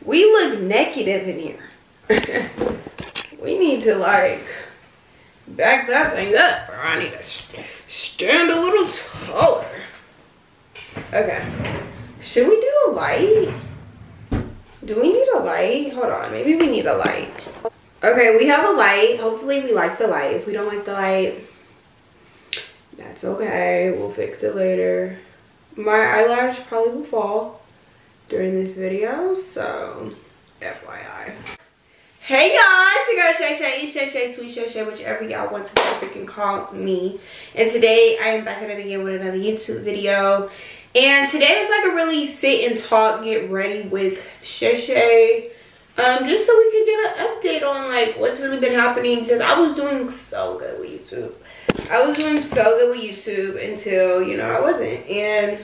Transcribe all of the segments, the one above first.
We look naked up in here. We need to like back that thing up, or I need to stand a little taller. Okay. Should we do a light? Do we need a light? Hold on, maybe we need a light. Okay, we have a light. Hopefully we like the light. If we don't like the light, that's okay. We'll fix it later. My eyelash probably will fall during this video, so FYI. Hey y'all, it's your girl Shay Shay, it's Shay Shay, Sweet Shay Shay, whichever y'all want to freaking call me. And today I am back at it again with another YouTube video. And today is like a really sit and talk, get ready with Shay Shay. Just so we can get an update on like what's really been happening, because I was doing so good with YouTube. I was doing so good with YouTube until, you know, I wasn't. And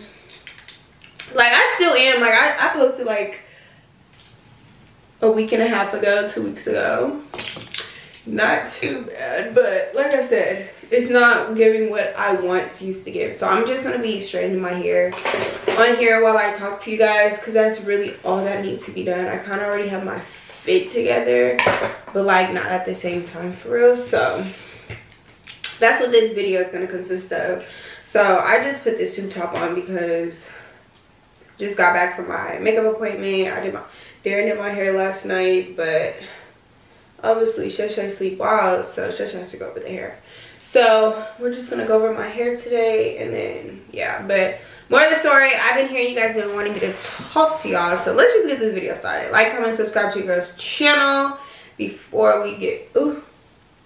like I still am. Like I posted like a week and a half ago, 2 weeks ago. Not too bad, but like I said, it's not giving what I once used to give. So I'm just gonna be straightening my hair on here while I talk to you guys, because that's really all that needs to be done. I kind of already have my fit together, but like not at the same time for real. So that's what this video is gonna consist of. So I just put this suit top on because just got back from my makeup appointment. Darren did my hair last night, but obviously Shay Shay sleep wild, so Shay Shay has to go over the hair. So we're just gonna go over my hair today, and then yeah. But more of the story, I've been hearing you guys have been wanting me to talk to y'all, so let's just get this video started. Like, comment, subscribe to your girl's channel before we get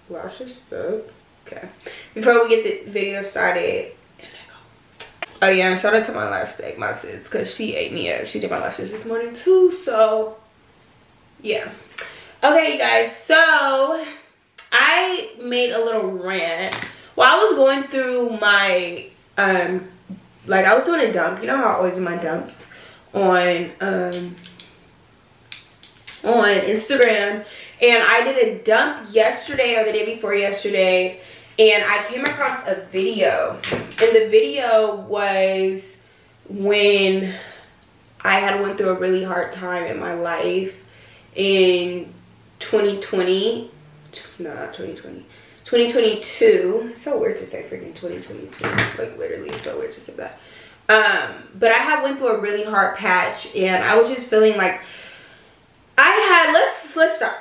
lashes stuck. Okay, before we get the video started. Oh yeah, and shout out to my lash steak, my sis, because she ate me up. She did my lashes this morning too, so yeah. Okay, you guys, so I made a little rant while I was going through my like I was doing a dump. You know how I always do my dumps on Instagram, and I did a dump yesterday or the day before yesterday, and I came across a video, and the video was when I had went through a really hard time in my life in 2020, no, not 2020, 2022. It's so weird to say freaking 2022, like literally it's so weird to say that. But I had went through a really hard patch, and I was just feeling like I had, let's start.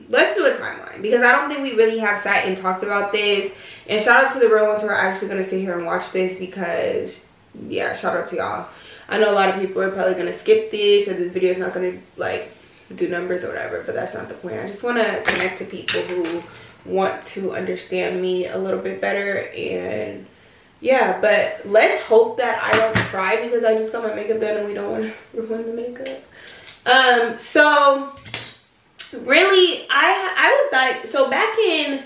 Let's do a timeline, because I don't think we really have sat and talked about this. And shout out to the real ones who are actually going to sit here and watch this, because yeah, shout out to y'all. I know a lot of people are probably going to skip this, or this video is not going to like do numbers or whatever, but that's not the point. I just want to connect to people who want to understand me a little bit better. And yeah, but let's hope that I don't cry, because I just got my makeup done and we don't want to ruin the makeup. So really, I was like, so back in,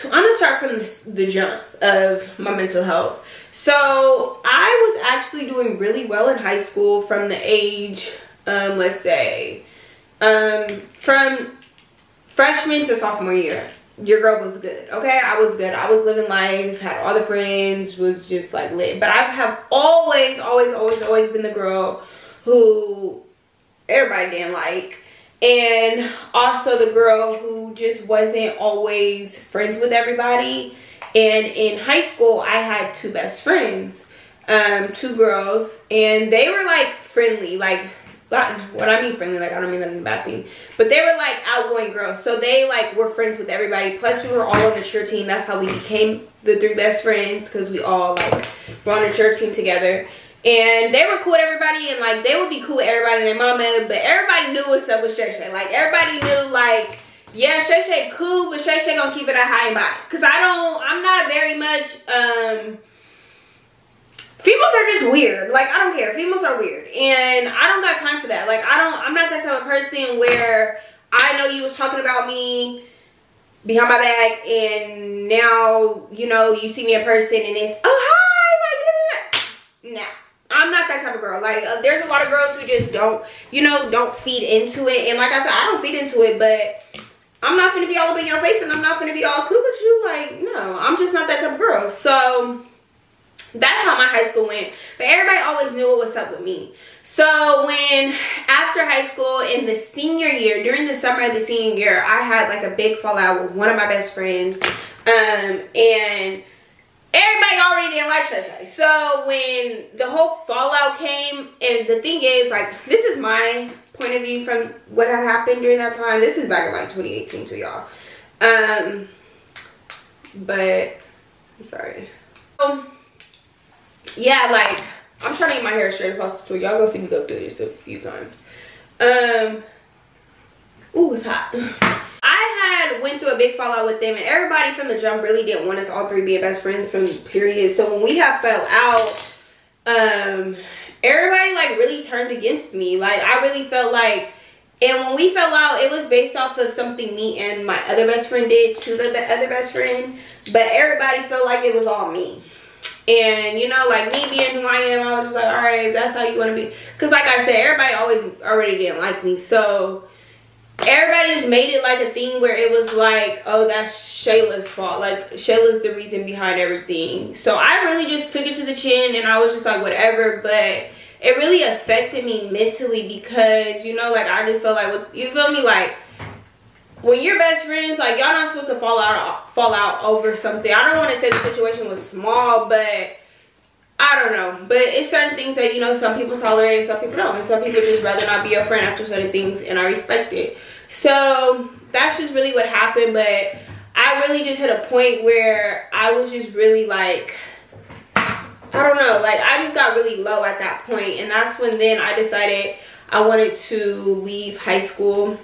I'm gonna start from the jump of my mental health. So I was actually doing really well in high school from the age, let's say, from freshman to sophomore year. Your girl was good, okay? I was good. I was living life, had all the friends, was just like lit. But I have always been the girl who everybody didn't like. And also the girl who just wasn't always friends with everybody. And in high school, I had two best friends, two girls, and they were like friendly, like, what I mean friendly, like I don't mean that in a bad thing, but they were like outgoing girls. So they like were friends with everybody. Plus we were all on the cheer team. That's how we became the three best friends, because we all like were on the cheer team together. And they were cool with everybody, and like they would be cool with everybody and their mama, but everybody knew what's up with Shay Shay. Like everybody knew, like, yeah, Shay Shay cool, but Shay Shay gonna keep it a high and by. Cause I'm not very much, females are just weird. Like I don't care, females are weird, and I don't got time for that. Like I'm not that type of person where I know you was talking about me behind my back, and now, you know, you see me in person and it's, oh hi, like, nah. I'm not that type of girl. Like, there's a lot of girls who just don't, you know, don't feed into it. And like I said, I don't feed into it, but I'm not finna be all up in your face, and I'm not finna be all cool with you. Like, no, I'm just not that type of girl. So That's how my high school went. But everybody always knew what was up with me. So when after high school in the senior year, during the summer of the senior year, I had like a big fallout with one of my best friends. And everybody already didn't like Shay. So when the whole fallout came, and the thing is, like, this is my point of view from what had happened during that time. This is back in like 2018 to y'all. But I'm sorry. Yeah, like, I'm trying to get my hair straight as possible. Y'all gonna see me go through this a few times. Ooh, it's hot. I had went through a big fallout with them, and everybody from the jump really didn't want us all three being best friends from period. So when we had fell out, everybody like really turned against me. Like, I really felt like, and when we fell out, it was based off of something me and my other best friend did to the other best friend, but everybody felt like it was all me. And, you know, like, me being who I am, I was just like, all right, if that's how you want to be. Because, like I said, everybody already didn't like me. So, everybody just made it like a thing where it was like, oh, that's Shayla's fault. Like, Shayla's the reason behind everything. So, I really just took it to the chin, and I was just like, whatever. But it really affected me mentally because, you know, like, I just felt like, you feel me? Like, when you're best friends, like, y'all not supposed to fall out over something. I don't want to say the situation was small, but I don't know. But it's certain things that, you know, some people tolerate and some people don't. And some people just rather not be your friend after certain things, and I respect it. So that's just really what happened. But I really just hit a point where I was just really like, I don't know, like, I just got really low at that point. And that's when then I decided I wanted to leave high school.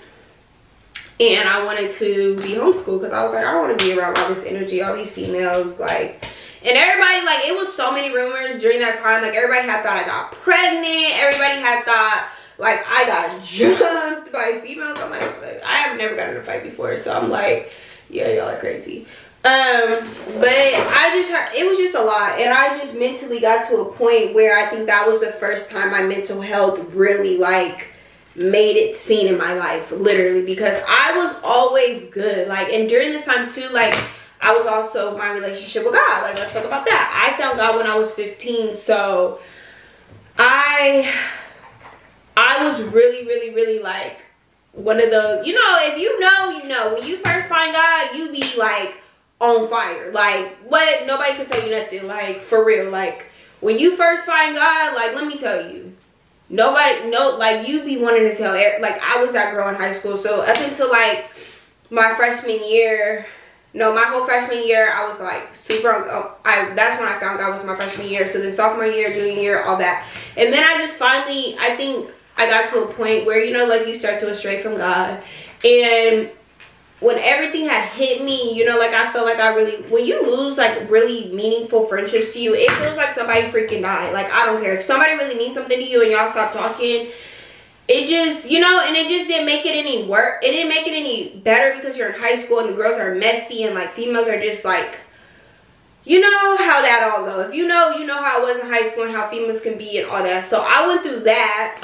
And I wanted to be homeschooled because I was like, I don't want to be around all this energy, all these females, like, and everybody, like, it was so many rumors during that time. Like, everybody had thought I got pregnant. Everybody had thought, like, I got jumped by females. I'm like, I have never gotten in a fight before. So I'm like, yeah, y'all are crazy. But it was just a lot. And I just mentally got to a point where I think that was the first time my mental health really, like, made it seen in my life, literally, because I was always good. Like, and during this time too, like, I was also my relationship with God. Like, let's talk about that. I found God when I was 15. So I was really like one of the, you know, if you know, you know, when you first find God, you be like on fire. Like, what? Nobody can tell you nothing. Like, for real. Like, when you first find God, like, let me tell you, like, you be wanting to tell, like, I was that girl in high school. So up until like my freshman year, no, my whole freshman year, I was like super, that's when I found God was my freshman year. So then sophomore year, junior year, all that. And then I just finally, I think I got to a point where, you know, like, you start to stray from God. And when everything had hit me, you know, like, I felt like when you lose, like, really meaningful friendships to you, it feels like somebody freaking died. Like, I don't care. If somebody really means something to you and y'all stop talking, it just, you know, and it just didn't make it any worse. It didn't make it any better because you're in high school and the girls are messy and, like, females are just, like, you know how that all goes. If you know how it was in high school and how females can be and all that. So I went through that.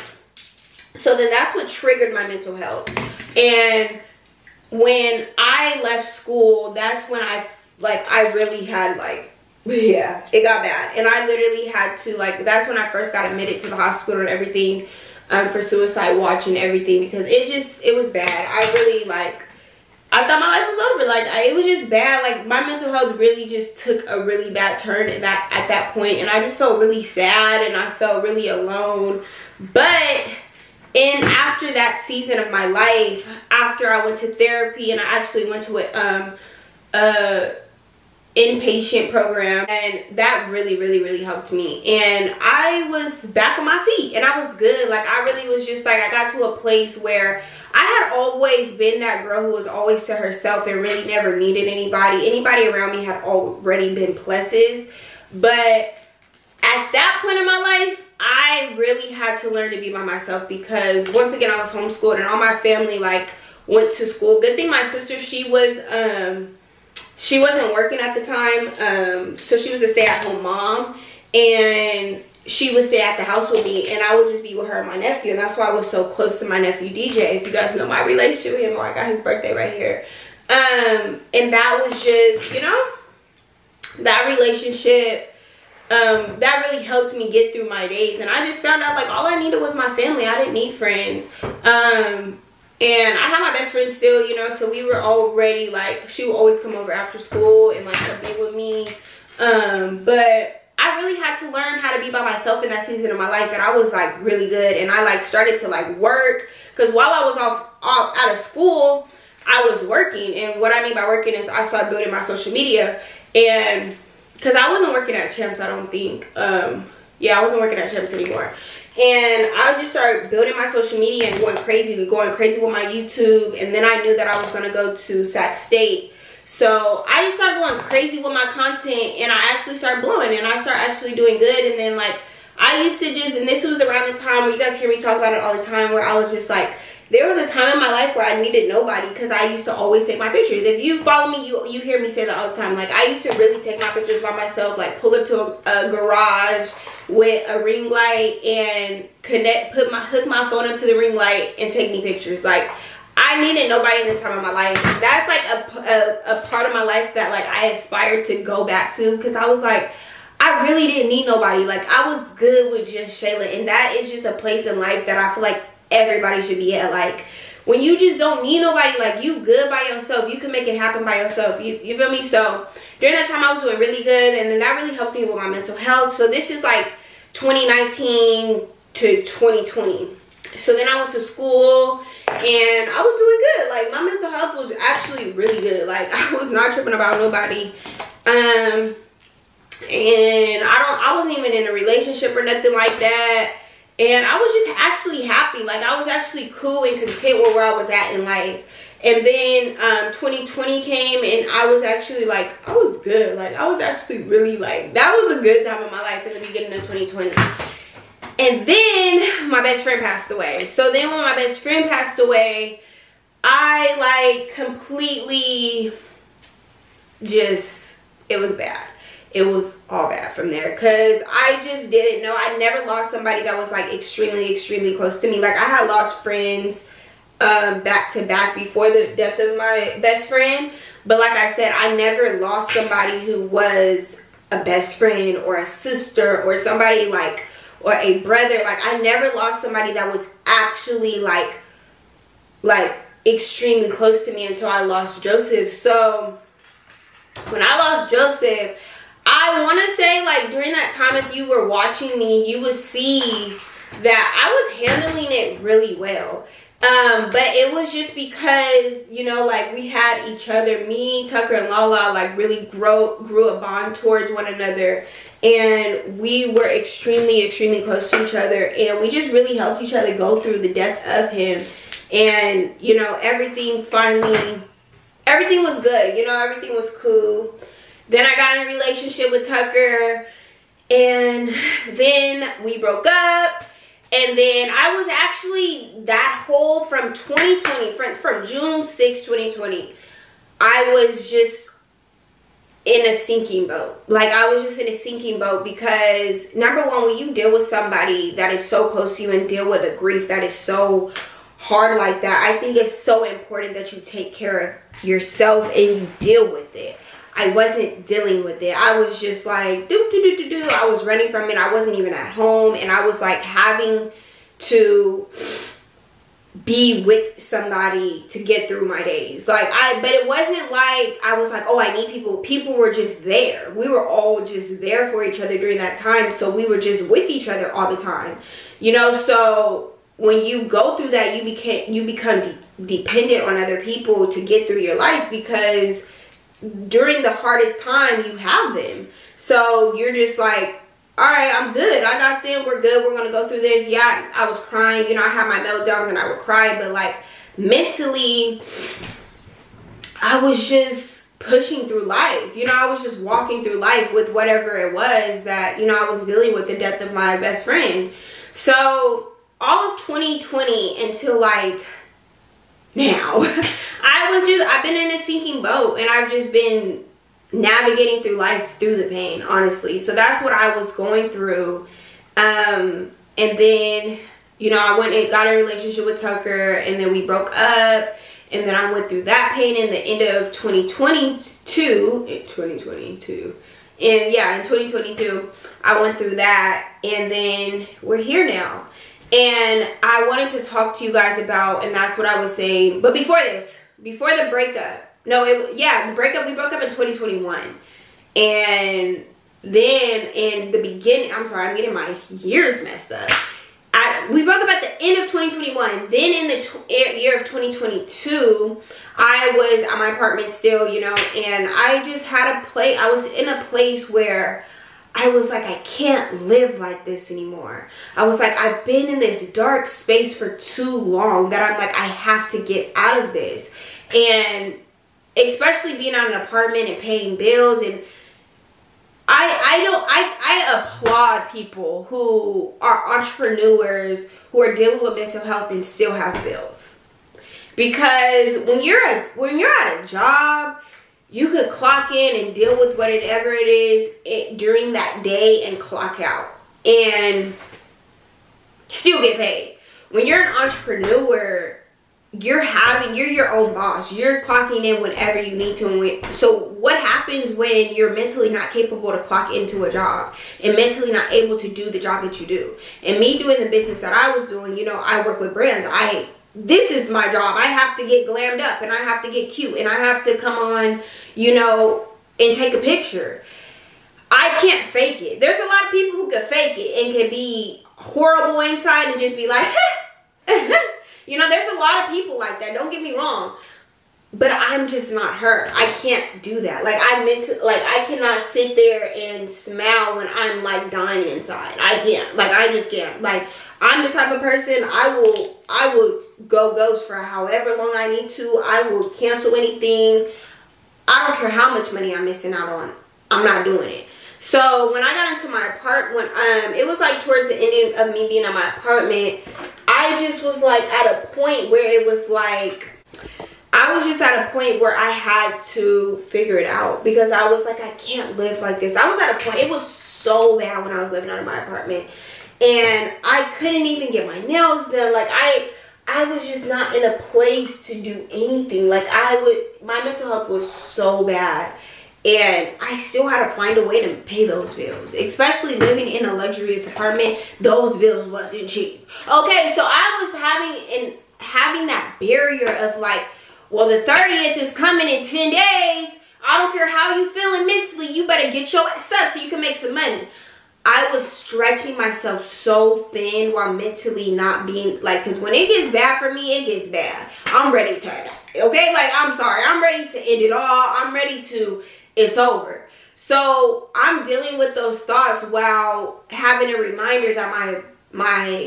So then that's what triggered my mental health. And when I left school, that's when I really had, like, yeah, it got bad. And I literally had to, like, that's when I first got admitted to the hospital and everything, for suicide watch and everything, because it was bad. I really, like, I thought my life was over. Like, it was just bad. Like, my mental health really just took a really bad turn at that point. And I just felt really sad and I felt really alone. But and after that season of my life, after I went to therapy and I actually went to a inpatient program, and that really helped me, and I was back on my feet and I was good. Like, I really was just like, I got to a place where I had always been that girl who was always to herself and really never needed anybody around me had already been pluses. But at that point in my life, I really had to learn to be by myself, because once again, I was homeschooled and all my family, like, went to school. Good thing my sister, she wasn't working at the time, so she was a stay-at-home mom, and she would stay at the house with me, and I would just be with her and my nephew. And that's why I was so close to my nephew DJ. If you guys know my relationship with him, or I got his birthday right here. And that was just, you know, that relationship that really helped me get through my days. And I just found out like all I needed was my family. I didn't need friends. And I have my best friend still, you know, so we were already like, she would always come over after school and like come be with me. But I really had to learn how to be by myself in that season of my life, and I was like really good. And I like started to like work, because while I was off out of school, I was working. And what I mean by working is I started building my social media. And because I wasn't working at Champs, I don't think. Yeah, I wasn't working at Champs anymore. And I just started building my social media and going crazy with my YouTube. And then I knew that I was going to go to Sac State. So I just started going crazy with my content, and I actually started blowing, and I started actually doing good. And then like I used to just, and this was around the time where you guys hear me talk about it all the time, where I was just like, there was a time in my life where I needed nobody, because I used to always take my pictures. If you follow me, you hear me say that all the time. Like I used to really take my pictures by myself, like pull up to a garage with a ring light and hook my phone up to the ring light and take me pictures. Like I needed nobody in this time of my life. That's like a part of my life that like I aspired to go back to, because I was like, I really didn't need nobody. Like I was good with just Shayla, and that is just a place in life that I feel like everybody should be at. Like when you just don't need nobody, like you good by yourself, you can make it happen by yourself. You feel me? So during that time I was doing really good, and then that really helped me with my mental health. So this is like 2019 to 2020. So then I went to school and I was doing good. Like my mental health was actually really good. Like I was not tripping about nobody. And I wasn't even in a relationship or nothing like that. And I was just actually happy. Like I was actually cool and content with where I was at in life. And then 2020 came, and I was actually like, I was good. Like I was actually really like, that was a good time of my life in the beginning of 2020. And then my best friend passed away. So then when my best friend passed away, I like completely just, it was bad. It was all bad from there, because I just didn't know. I never lost somebody that was like extremely close to me. Like I had lost friends back to back before the death of my best friend, but like I said, I never lost somebody who was a best friend or a sister or somebody like, or a brother. Like I never lost somebody that was actually like extremely close to me until I lost Joseph. So when I lost Joseph, I want to say like during that time, if you were watching me, you would see that I was handling it really well. But it was just because, you know, like we had each other, me, Tucker, and Lala, like really grew a bond towards one another. And we were extremely close to each other. And we just really helped each other go through the death of him. And, you know, everything was good. You know, everything was cool. Then I got in a relationship with Tucker. And then we broke up. And then I was actually, that whole from 2020, from June 6, 2020, I was just in a sinking boat. Like I was just in a sinking boat, because number one, when you deal with somebody that is so close to you and deal with a grief that is so hard like that, I think it's so important that you take care of yourself and you deal with it. I wasn't dealing with it. I was just like, I was running from it. I wasn't even at home, and I was like having to be with somebody to get through my days. Like but it wasn't like I was like, oh, I need people. People were just there. We were all just there for each other during that time. So we were just with each other all the time, you know. So when you go through that, you become dependent on other people to get through your life, because during the hardest time you have them. So you're just like, all right, I'm good. I got them. We're good. We're going to go through this. Yeah, I was crying. You know, I had my meltdowns and I would cry. But like mentally, I was just pushing through life. You know, I was just walking through life with whatever it was that, you know, I was dealing with, the death of my best friend. So all of 2020 until like now, I've been in a sinking boat, and I've just been navigating through life through the pain, honestly. So that's what I was going through. And then, you know, I went and got a relationship with Tucker, and then we broke up, and then I went through that pain in the end of 2022. And yeah, in 2022, I went through that, and then we're here now. And I wanted to talk to you guys about, and that's what I was saying. But before this, before the breakup, the breakup, we broke up in 2021. And then in the beginning, I'm sorry, I'm getting my years messed up. We broke up at the end of 2021. Then in the year of 2022, I was at my apartment still, you know, and I just had I was in a place where I was like, I can't live like this anymore. I was like, I've been in this dark space for too long that I'm like, I have to get out of this. And especially being on an apartment and paying bills, and I applaud people who are entrepreneurs, who are dealing with mental health and still have bills. Because when you're at a job, you could clock in and deal with whatever it is during that day and clock out and still get paid. When you're an entrepreneur, you're your own boss. You're clocking in whenever you need to. So what happens when you're mentally not capable to clock into a job and mentally not able to do the job that you do? And me doing the business that I was doing, you know, I work with brands. This is my job. I have to get glammed up, and I have to get cute, and I have to come on, you know, and take a picture. I can't fake it. There's a lot of people who can fake it and can be horrible inside and just be like, you know, there's a lot of people like that. Don't get me wrong. But I'm just not her. I can't do that. Like, I cannot sit there and smile when I'm like dying inside. I can't. Like, I just can't. Like, I'm the type of person, I will go ghost for however long I need to. I will cancel anything. I don't care how much money I'm missing out on. I'm not doing it. So when I got into my apartment, it was like towards the ending of me being in my apartment, I just was like at a point where it was like, I was just at a point where I had to figure it out, because I was like, I can't live like this. I was at a point, it was so bad when I was living out of my apartment, and I couldn't even get my nails done. Like I was just not in a place to do anything. Like my mental health was so bad. And I still had to find a way to pay those bills. Especially living in a luxurious apartment, those bills wasn't cheap. Okay, so I was having that barrier of like, well, the 30th is coming in 10 days. I don't care how you feeling mentally, you better get your ass up so you can make some money. I was stretching myself so thin while mentally not being like, because when it gets bad for me, it gets bad. I'm ready to, okay? Like, I'm sorry. I'm ready to end it all. I'm ready to, it's over. So I'm dealing with those thoughts while having a reminder that my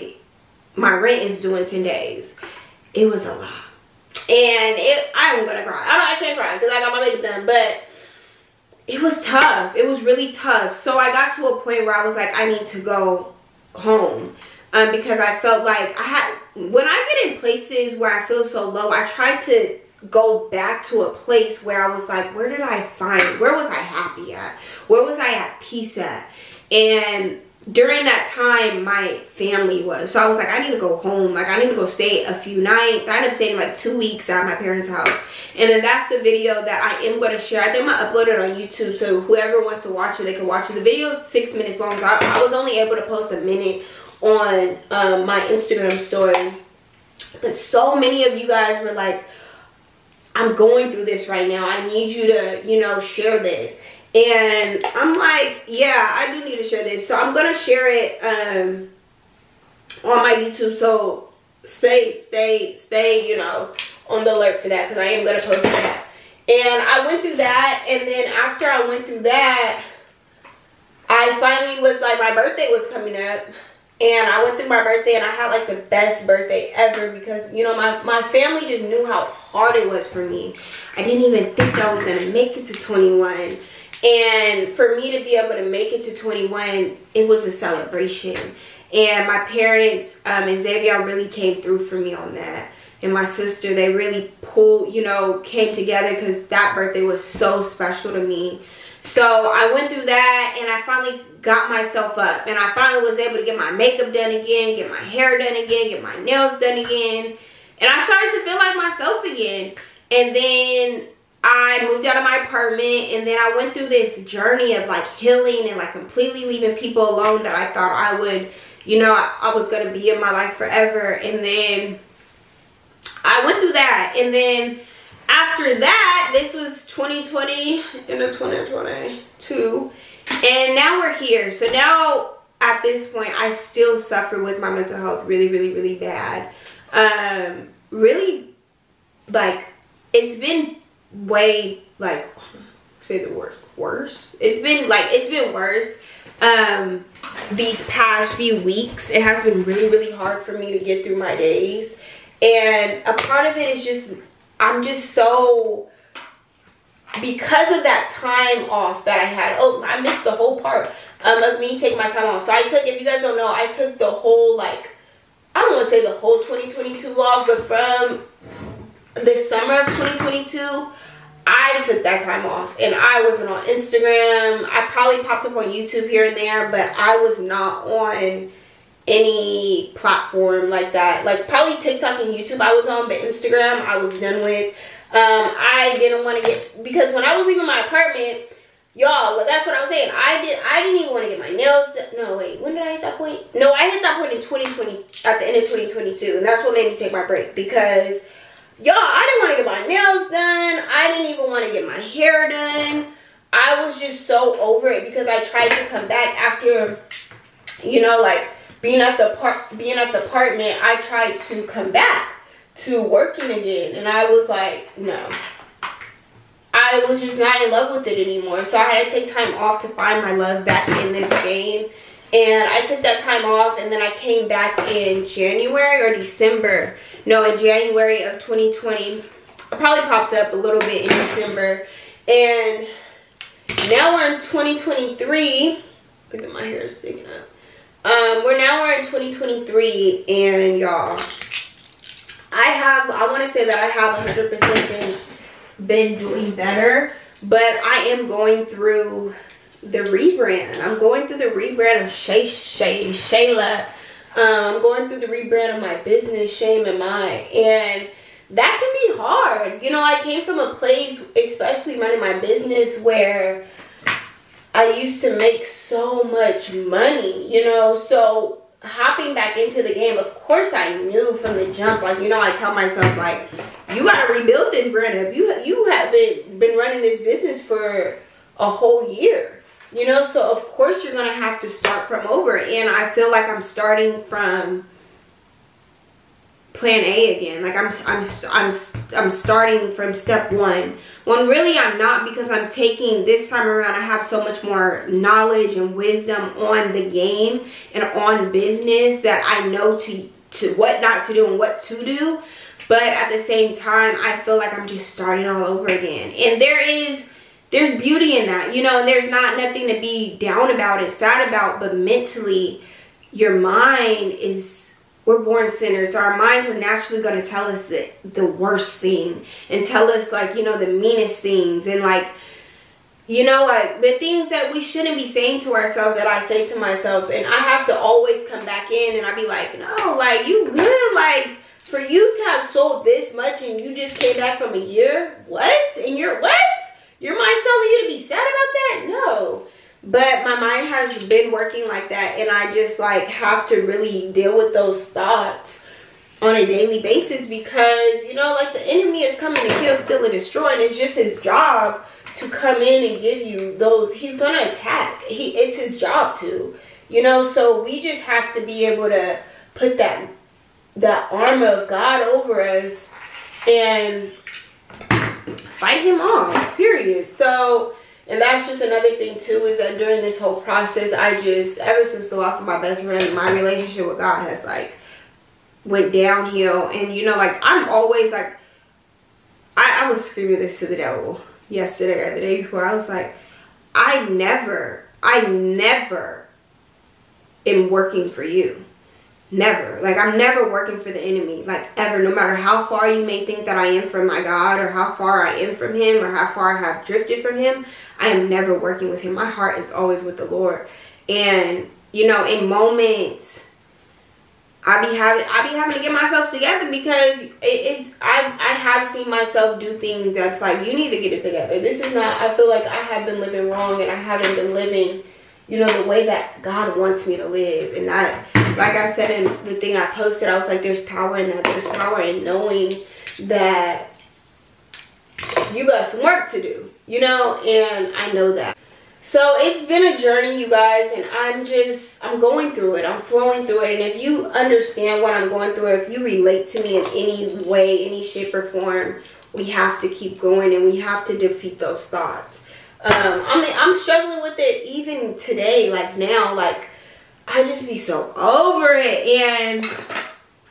rent is due in 10 days. It was a lot. And I'm gonna cry. I can't cry because I got my makeup done, but it was tough. It was really tough. So I got to a point where I was like, I need to go home. Because I felt like when I get in places where I feel so low, I try to go back to a place where I was like, where was I happy at? Where was I at peace at? And during that time, my family was. So I was like, I need to go home. Like, I need to go stay a few nights. I ended up staying like 2 weeks at my parents' house. And then that's the video that I am going to share. I think I'm going to upload it on YouTube. So whoever wants to watch it, they can watch it. The video is 6 minutes long. So I was only able to post a minute on my Instagram story. But so many of you guys were like, I'm going through this right now. I need you to, you know, share this. And I'm like, yeah, I do need to share this. So I'm going to share it on my YouTube. So stay, you know, on the alert for that, because I am going to post that. And I went through that. And then after I went through that, I finally was like, my birthday was coming up. And I went through my birthday, and I had like the best birthday ever, because, you know, my family just knew how hard it was for me. I didn't even think I was going to make it to 21. And for me to be able to make it to 21, it was a celebration. And my parents, Xavier, really came through for me on that. And my sister, they really came together, because that birthday was so special to me. So I went through that, and I finally got myself up. And I finally was able to get my makeup done again, get my hair done again, get my nails done again. And I started to feel like myself again. And then I moved out of my apartment, and then I went through this journey of like healing and like completely leaving people alone that I thought I would, you know, I was going to be in my life forever. And then I went through that. And then after that, this was 2020 into 2022. And now we're here. So now at this point, I still suffer with my mental health really, really, really bad. Really, like, it's been way, like, say the word worse. It's been worse these past few weeks. It has been really, really hard for me to get through my days. And a part of it is just, I'm just so, because of that time off that I had. Oh, I missed the whole part of me taking my time off. So I took, if you guys don't know, I took the whole, like, I don't want to say the whole 2022 off, but from the summer of 2022, I took that time off, and I wasn't on Instagram. I probably popped up on YouTube here and there, but I was not on any platform like that. Like, probably TikTok and YouTube I was on, but Instagram I was done with. I didn't want to get, because when I was leaving my apartment, y'all, that's what I was saying. I didn't even want to get my nails done. No, wait, when did I hit that point? No, I hit that point in 2020, at the end of 2022, and that's what made me take my break, because y'all, I didn't want to get my nails done. I didn't even want to get my hair done. I was just so over it, because I tried to come back after, you know, like being at the apartment. I tried to come back to working again, and I was like, no. I was just not in love with it anymore. So I had to take time off to find my love back in this game. And I took that time off, and then I came back in January or December. No, in January of 2020. I probably popped up a little bit in December. And now we're in 2023. Look at my hair sticking up. We're in 2023, and y'all, I want to say that I have 100% been doing better, but I am going through the rebrand. I'm going through the rebrand of Shayla. I'm going through the rebrand of my business, Shame and Mine, and that can be hard. You know, I came from a place, especially running my business, where I used to make so much money, you know, so hopping back into the game, of course I knew from the jump, like, you know, I tell myself, like, you gotta rebuild this brand up. You haven't been running this business for a whole year, you know, so of course you're gonna have to start from over. And I feel like I'm starting from plan A again. Like I'm starting from step one, when really I'm not, because I'm taking, this time around I have so much more knowledge and wisdom on the game and on business, that I know to what not to do and what to do. But at the same time, I feel like I'm just starting all over again. And there's beauty in that, you know, and there's nothing to be down about and sad about. But mentally, your mind is, we're born sinners, so our minds are naturally going to tell us the worst thing, and tell us, like, you know, the meanest things, and, like, you know, like the things that we shouldn't be saying to ourselves, that I say to myself. And I have to always come back in, and I be like, no, like, you good, like, for you to have sold this much and you just came back from a year, what? And you're, what? Your mind's telling you to be sad about that? No. But my mind has been working like that, and I just, like, have to really deal with those thoughts on a daily basis, because, you know, like, the enemy is coming to kill, steal, and destroy, and it's just his job to come in and give you those. He's gonna attack. It's his job to, you know. So we just have to be able to put that armor of God over us and fight him off, period. So, and that's just another thing too, is that during this whole process, I just, ever since the loss of my best friend, my relationship with God has, like, went downhill. And, you know, like, I'm always, like, I was screaming this to the devil yesterday or the day before. I was like, I never am working for you. Never. Like, I'm never working for the enemy, like, ever. No matter how far you may think that I am from my God, or how far I am from him, or how far I have drifted from him, I am never working with him. My heart is always with the Lord. And, you know, in moments, I be having to get myself together, because I have seen myself do things that's like, you need to get it together. This is not, I feel like I have been living wrong, and I haven't been living, you know, the way that God wants me to live. And like I said in the thing I posted, I was like, there's power in that. There's power in knowing that you got some work to do, you know, and I know that. So it's been a journey, you guys, and I'm going through it. I'm flowing through it. And if you understand what I'm going through, if you relate to me in any way, any shape or form, we have to keep going, and we have to defeat those thoughts. I mean, I'm struggling with it even today, like now, like I just be so over it, and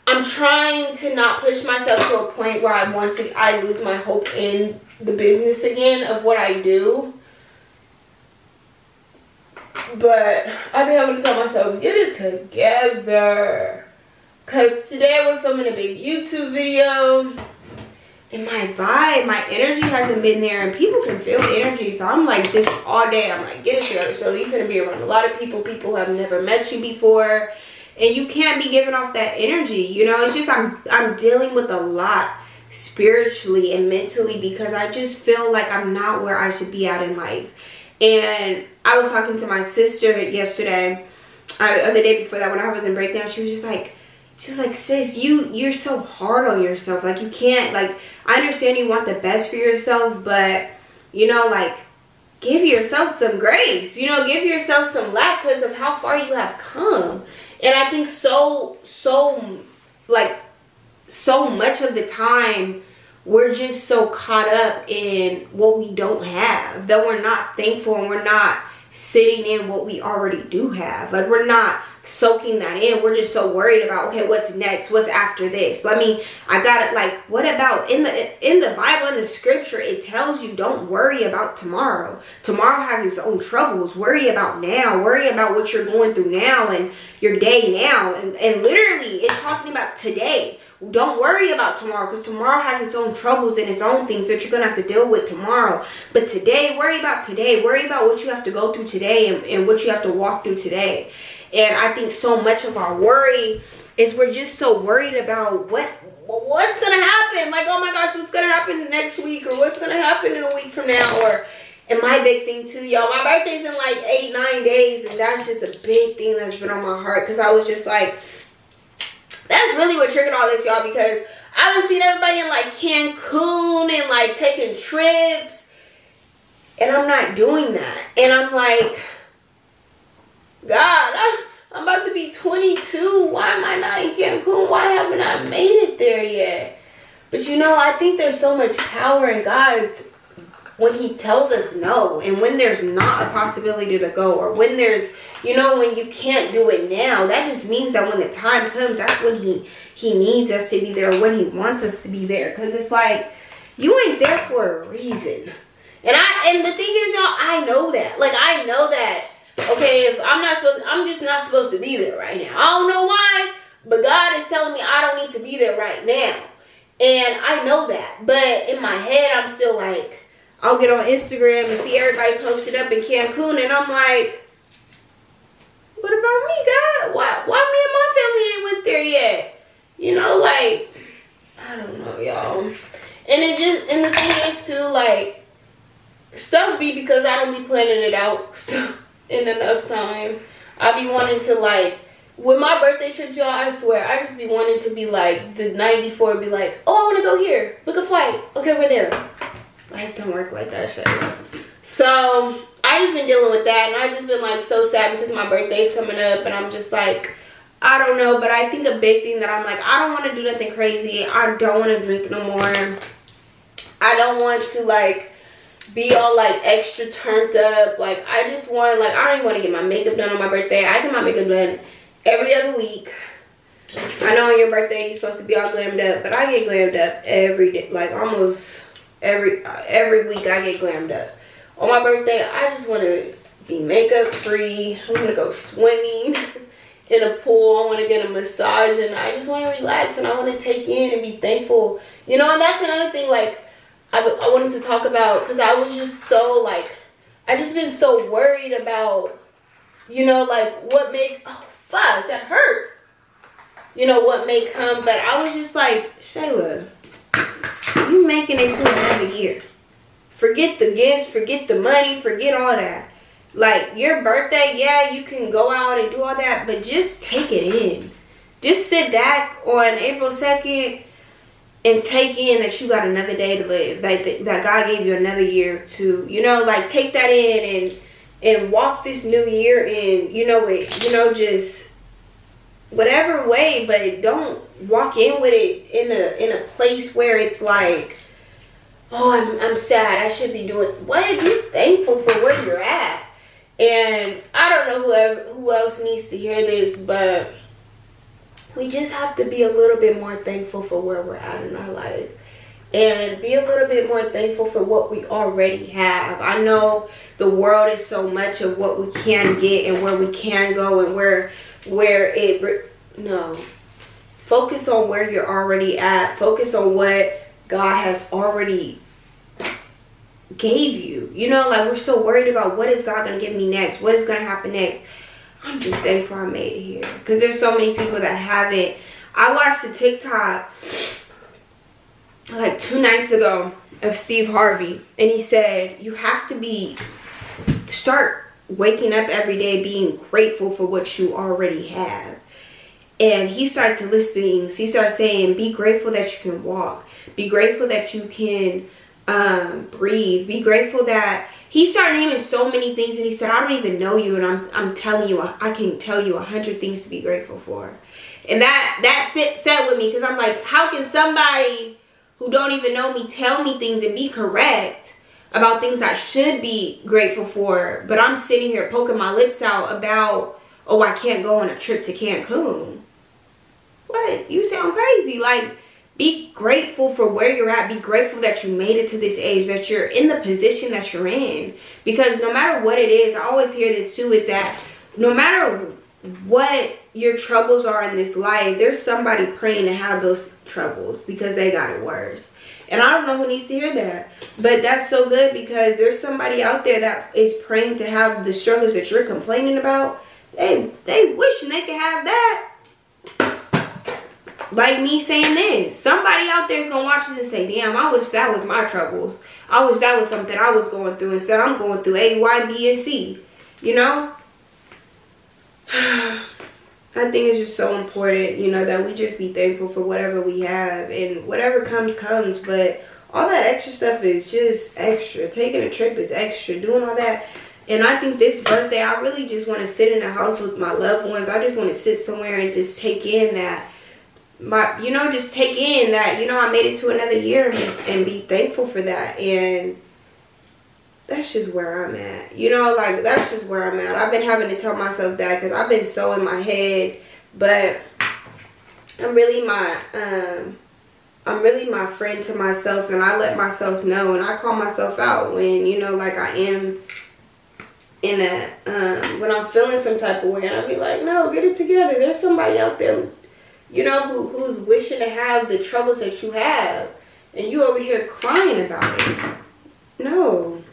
I'm trying to not push myself to a point where I lose my hope in the business again of what I do. But I've been able to tell myself, get it together. Because today we're filming a big YouTube video. And my vibe, my energy hasn't been there. And people can feel energy. So I'm like this all day. I'm like, get it together. So you're going to be around a lot of people. People who have never met you before. And you can't be giving off that energy. You know, it's just I'm dealing with a lot spiritually and mentally. Because I just feel like I'm not where I should be at in life. And I was talking to my sister yesterday, or the day before that, when I was in breakdown. She was like, sis, you're so hard on yourself. Like, you can't, like, I understand you want the best for yourself, but, you know, like, give yourself some grace. You know, give yourself some lack because of how far you have come. And I think so much of the time, we're just so caught up in what we don't have that we're not thankful, and we're not sitting in what we already do have. Like, we're not soaking that in. We're just so worried about, okay, what's next? What's after this? I got it. Like, what about in the Bible, in the scripture, it tells you don't worry about tomorrow. Tomorrow has its own troubles. Worry about now. Worry about what you're going through now and your day now. And literally, it's talking about today. Don't worry about tomorrow, because tomorrow has its own troubles and its own things that you're going to have to deal with tomorrow. But today, worry about today. Worry about what you have to go through today and what you have to walk through today. And I think so much of our worry is we're just so worried about what's going to happen. Like, oh my gosh, what's going to happen next week, or what's going to happen in a week from now. And my big thing too, y'all, my birthday's in like 8-9 days. And that's just a big thing that's been on my heart, because I was just like, that's really what triggered all this, y'all, because I was seeing everybody in like Cancun and like taking trips, and I'm not doing that. And I'm like, God, I'm about to be 22. Why am I not in Cancun? Why haven't I made it there yet? But you know, I think there's so much power in God when he tells us no, and when there's not a possibility to go, or when there's, you know, when you can't do it now. That just means that when the time comes, that's when he needs us to be there, when he wants us to be there. Because it's like, you ain't there for a reason. And the thing is, y'all, I know that. Like, I know that, okay, if I'm just not supposed to be there right now. I don't know why, but God is telling me I don't need to be there right now. And I know that. But in my head, I'm still like, I'll get on Instagram and see everybody posted up in Cancun, and I'm like, what about me, God? Why me and my family ain't went there yet? You know, like, I don't know, y'all. And the thing is too, like, stuff be because I don't be planning it out in enough time. I be wanting to, like, with my birthday trips, y'all, I swear, I just be wanting to be like, the night before, be like, oh, I want to go here. Book a flight. Okay, we're there. Life don't work like that shit. So I just been dealing with that, and I just been like so sad because my birthday's coming up, and I'm just like, I don't know. But I think a big thing that I'm like, I don't want to do nothing crazy. I don't want to drink no more. I don't want to like be all like extra turned up. Like, I just want, like, I don't even want to get my makeup done on my birthday. I get my makeup done every other week. I know on your birthday you're supposed to be all glammed up, but I get glammed up every day, like almost every week I get glammed up. On my birthday, I just want to be makeup free. I want to go swimming in a pool. I want to get a massage, and I just want to relax, and I want to take in and be thankful. You know, and that's another thing, like, I wanted to talk about, because I was just so, like, I just been so worried about, you know, like, what makes, oh, fuck, that hurt. you know, what may come. But I was just like, Shayla, you making it to another year. Forget the gifts, forget the money, forget all that. Like, your birthday, yeah, you can go out and do all that, but just take it in. Just sit back on April 2nd and take in that you got another day to live. That God gave you another year to, you know, like, take that in and walk this new year in, you know, just whatever way, but don't walk in with it in a place where it's like, oh, I'm sad, I should be doing what? Be thankful for where you're at. And I don't know who else needs to hear this, but we just have to be a little bit more thankful for where we're at in our life. And be a little bit more thankful for what we already have. I know the world is so much of what we can get and where we can go and no. Focus on where you're already at. Focus on what God has already gave you. You know, like, we're so worried about what is God going to give me next? What is going to happen next? I'm just thankful I made it here. Because there's so many people that haven't. I watched a TikTok like 2 nights ago of Steve Harvey. And he said, you have to start waking up every day being grateful for what you already have. And he started to list things. He started saying, be grateful that you can walk. Be grateful that you can breathe. Be grateful that he started naming so many things. And he said, I don't even know you, and I'm telling you, I can tell you 100 things to be grateful for. And that sat with me, because I'm like, how can somebody who don't even know me tell me things and be correct about things I should be grateful for, but I'm sitting here poking my lips out about, oh, I can't go on a trip to Cancun. What? You sound crazy. Like, be grateful for where you're at. Be grateful that you made it to this age, that you're in the position that you're in. Because no matter what it is, I always hear this too, is that no matter what your troubles are in this life, there's somebody praying to have those troubles because they got it worse. And I don't know who needs to hear that, but that's so good, because there's somebody out there that is praying to have the struggles that you're complaining about. They wishing they could have that. Like me saying this, somebody out there is gonna watch this and say, damn, I wish that was my troubles. I wish that was something I was going through. Instead, I'm going through A, Y, B, and C. You know? I think it's just so important, you know, that we just be thankful for whatever we have, and whatever comes, but all that extra stuff is just extra. Taking a trip is extra, doing all that. And I think this birthday, I really just want to sit in a house with my loved ones. I just want to sit somewhere and just take in that, just take in that, I made it to another year, and be thankful for that. And that's just where I'm at, like, that's just where I'm at. I've been having to tell myself that, because I've been so in my head, but I'm really my friend to myself, and I let myself know, and I call myself out when, like, I am in a, when I'm feeling some type of way, and I'll be like, no, get it together. There's somebody out there, who's wishing to have the troubles that you have, and you over here crying about it. No.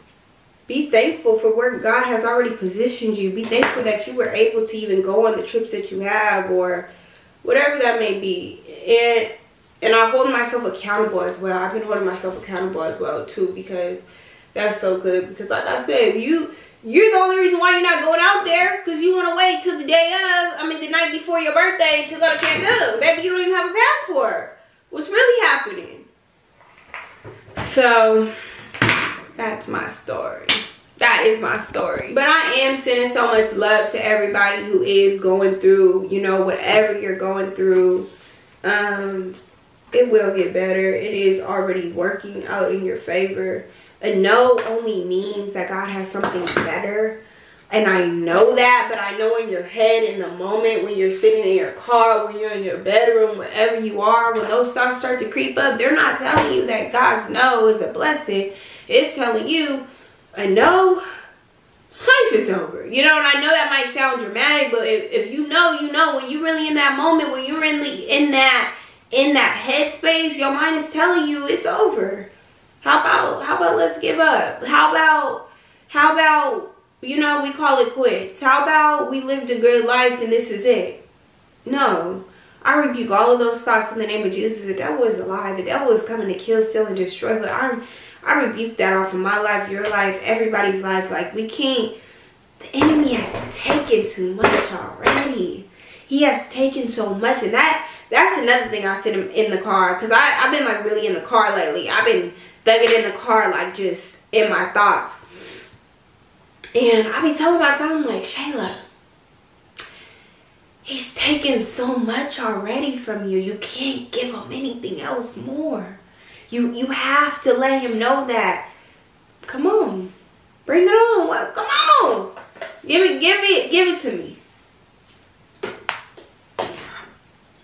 Be thankful for where God has already positioned you. Be thankful that you were able to even go on the trips that you have, or whatever that may be. And I hold myself accountable as well. I've been holding myself accountable as well too, because that's so good. Because like I said, you're the only reason why you're not going out there, because you want to wait till the the night before your birthday to go to Cancun. Baby, you don't even have a passport. What's really happening? So that's my story. That is my story. But I am sending so much love to everybody who is going through, whatever you're going through. It will get better. It is already working out in your favor. A no only means that God has something better. And I know that, but I know in your head, in the moment, when you're sitting in your car, when you're in your bedroom, wherever you are, when those thoughts start to creep up, they're not telling you that God's no is a blessing. It's telling you a no, life is over. And I know that might sound dramatic, but if you know, when you're really in that moment, when you're really in that headspace, your mind is telling you it's over. How about let's give up? How about we call it quits? How about we lived a good life and this is it? No. I rebuke all of those thoughts in the name of Jesus. The devil is a lie. The devil is coming to kill, steal, and destroy. But I rebuke that off of my life, your life, everybody's life. Like, we can't. The enemy has taken too much already. He has taken so much. And that's another thing I said in the car. Because I've been like really in the car lately. I've been thugging in the car, like just in my thoughts. And I be telling myself, I'm like, Shayla, he's taken so much already from you. You can't give him anything else more. You have to let him know that. Come on. Bring it on. What? Come on. Give it to me.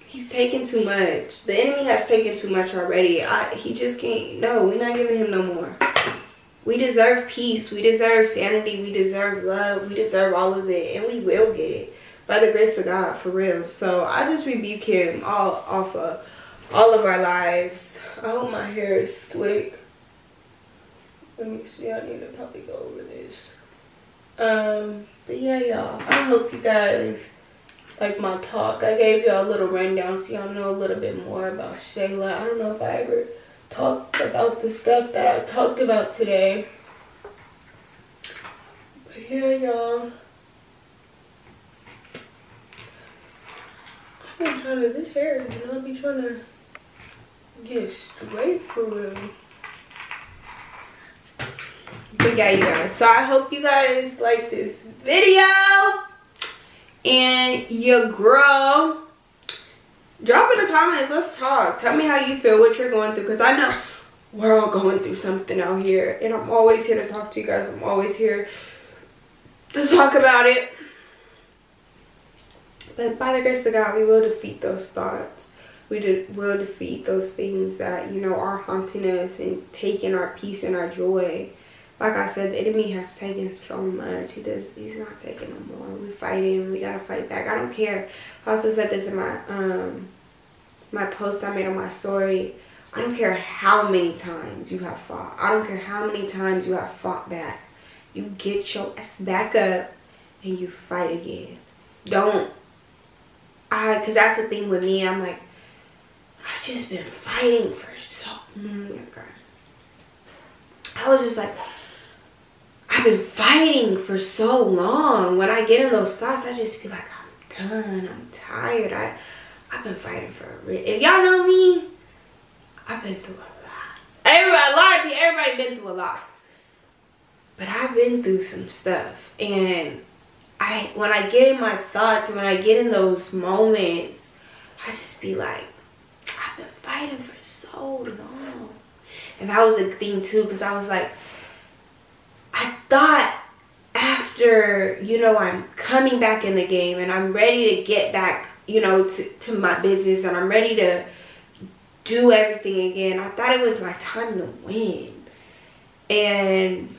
He's taking too much. The enemy has taken too much already. He just can't. No, we're not giving him no more. We deserve peace. We deserve sanity. We deserve love. We deserve all of it. And we will get it. By the grace of God, for real. So I just rebuke him off of all of our lives. I hope my hair is slick. Let me see. I need to probably go over this. But yeah, y'all. I hope you guys like my talk. I gave y'all a little rundown so y'all know a little bit more about Shayla. I don't know if I ever talked about the stuff that I talked about today. But yeah, y'all. I've been trying to, this hair, you know, I'll be trying to get it straight for real. But yeah, you guys, so I hope you guys like this video. And your girl, drop in the comments, let's talk. Tell me how you feel, what you're going through, because I know we're all going through something out here. And I'm always here to talk to you guys. I'm always here to talk about it. But by the grace of God, we will defeat those thoughts. We will defeat those things that, you know, are haunting us and taking our peace and our joy. Like I said, the enemy has taken so much. He's not taking no more. We're fighting. We gotta fight back. I don't care. I also said this in my post I made on my story. I don't care how many times you have fought. I don't care how many times you have fought back. You get your ass back up and you fight again. Don't. Because that's the thing with me. I'm like, I've just been fighting for so long. I was just like, I've been fighting for so long. When I get in those thoughts, I just be like, I'm done. I'm tired. I've been fighting for a real. If y'all know me, I've been through a lot. Everybody been through a lot. But I've been through some stuff. And when I get in my thoughts, when I get in those moments, I just be like, I've been fighting for so long. And that was a thing too, because I was like, I thought after, you know, I'm coming back in the game and I'm ready to get back, you know, to my business and I'm ready to do everything again. I thought it was my time to win. And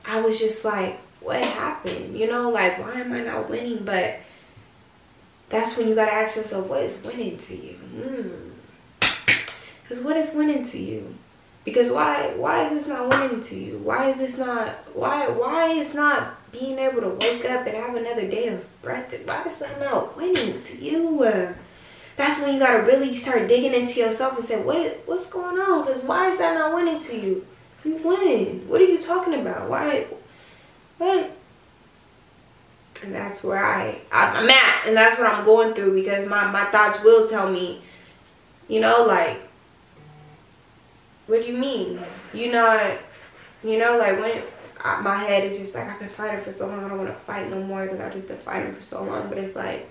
I was just like, what happened? You know, like, why am I not winning? But that's when you gotta ask yourself, what is winning to you? Because what is winning to you? Because why is this not winning to you? Why is this not, why is not being able to wake up and have another day of breath? Why is that not winning to you? That's when you gotta really start digging into yourself and say, what's going on? Because why is that not winning to you? You winning. What are you talking about? Why? What? And that's where I'm at. And that's what I'm going through, because my thoughts will tell me, you know, like, what do you mean? You know, like when my head is just like, I've been fighting for so long, I don't want to fight no more because I've just been fighting for so long. But it's like,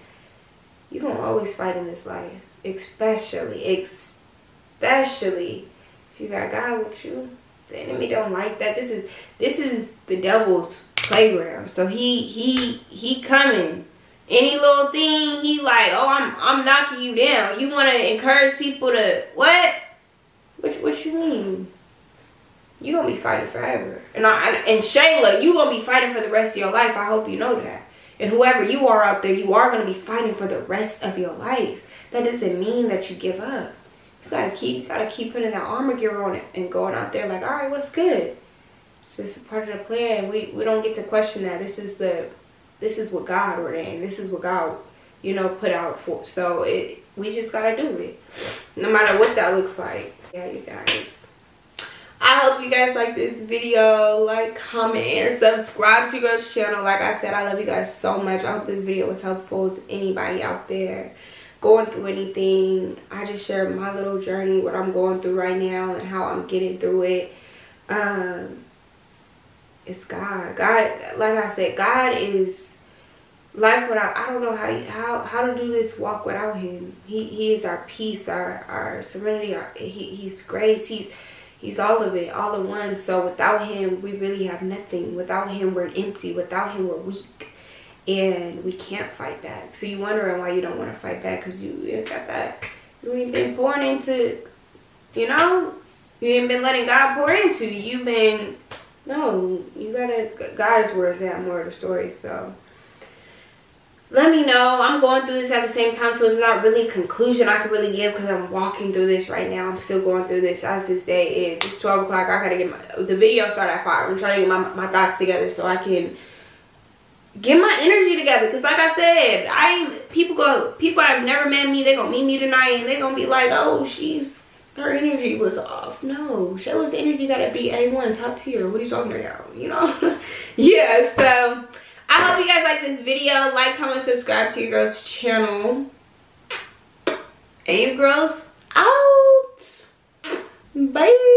you're going to always fight in this life. Especially if you got God with you. The enemy don't like that. This is the devil's playground. So he coming. Any little thing, he like, oh, I'm knocking you down. You want to encourage people to what? What you mean? You gonna be fighting forever. And Shayla, you gonna be fighting for the rest of your life. I hope you know that. And whoever you are out there, you are gonna be fighting for the rest of your life. That doesn't mean that you give up. You gotta keep putting that armor gear on it and going out there like, all right, what's good? It's just a part of the plan. We don't get to question that. This is what God ordained. This is what God, you know, put out for. So we just gotta do it, no matter what that looks like. Yeah, you guys, I hope you guys like this video. Like, comment, and subscribe to your girl's channel. Like I said, I love you guys so much. I hope this video was helpful to anybody out there going through anything. I just shared my little journey, what I'm going through right now and how I'm getting through it. It's God. Like I said, God is life without. I don't know how to do this walk without him. He is our peace, our serenity, he's grace, he's all of it, all in one. So without him, we really have nothing. Without him, we're empty. Without him, we're weak. And we can't fight back. So you're wondering why you don't want to fight back, because you ain't got that. You ain't been pouring into, you know, you ain't been letting God pour into you. You've been, no, you gotta, God is where it's at, more of the story. So let me know. I'm going through this at the same time, so it's not really a conclusion I can really give, because I'm walking through this right now. I'm still going through this as this day is. It's 12 o'clock. I gotta get the video started at 5. I'm trying to get my thoughts together so I can get my energy together. Because like I said, people have never met me, they gonna meet me tonight and they gonna be like, oh, her energy was off. No, Shayla's energy gotta be A1, top tier. What are you talking about? You know? Yeah, so I hope you guys like this video. Like, comment, subscribe to your girl's channel. And your girl's out. Bye.